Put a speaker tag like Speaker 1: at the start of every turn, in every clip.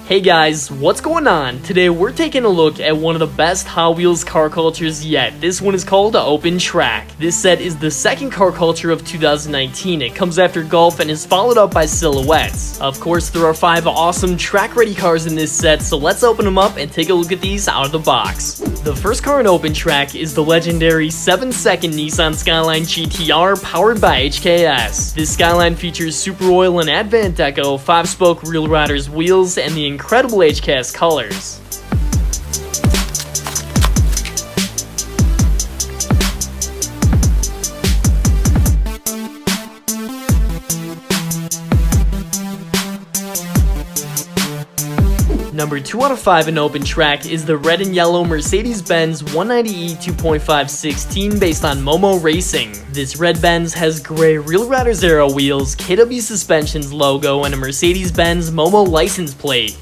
Speaker 1: Hey guys, what's going on? Today we're taking a look at one of the best Hot Wheels car cultures yet. This one is called Open Track. This set is the second car culture of 2019. It comes after Golf and is followed up by Silhouettes. Of course, there are 5 awesome track-ready cars in this set, so let's open them up and take a look at these out of the box. The first car in Open Track is the legendary 7-second Nissan Skyline GTR powered by HKS. This Skyline features Super Oil and Advent Deco, 5-spoke Real Riders wheels, and the incredible HKS colors. Number 2 out of 5 in Open Track is the red and yellow Mercedes-Benz 190e 2.5 16 based on Momo Racing. This red Benz has gray Real Riders Aero wheels, KW Suspensions logo, and a Mercedes-Benz Momo license plate.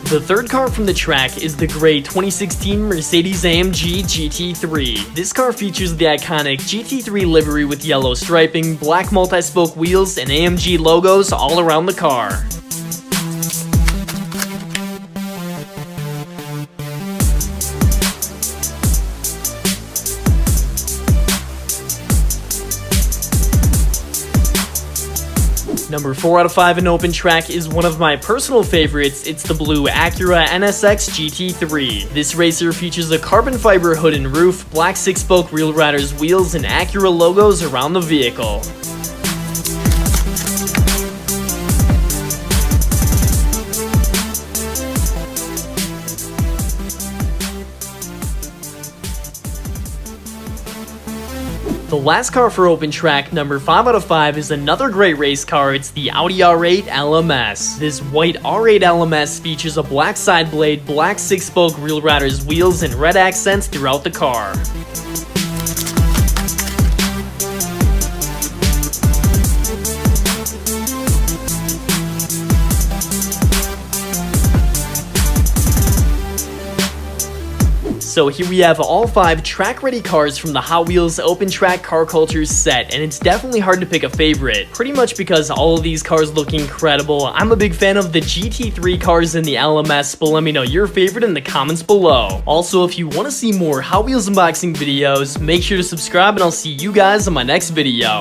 Speaker 1: The third car from the track is the gray 2016 Mercedes-AMG GT3. This car features the iconic GT3 livery with yellow striping, black multi-spoke wheels, and AMG logos all around the car. Number 4 out of 5 in Open Track is one of my personal favorites. It's the blue Acura NSX GT3. This racer features a carbon fiber hood and roof, black 6-spoke Real Riders wheels, and Acura logos around the vehicle. The last car for Open Track, number 5 out of 5, is another great race car. It's the Audi R8 LMS. This white R8 LMS features a black side blade, black 6-spoke Real Riders wheels, and red accents throughout the car. So here we have all 5 track-ready cars from the Hot Wheels Open Track Car Culture set, and it's definitely hard to pick a favorite, pretty much because all of these cars look incredible. I'm a big fan of the GT3 cars and the LMS, but let me know your favorite in the comments below. Also, if you want to see more Hot Wheels unboxing videos, make sure to subscribe, and I'll see you guys on my next video.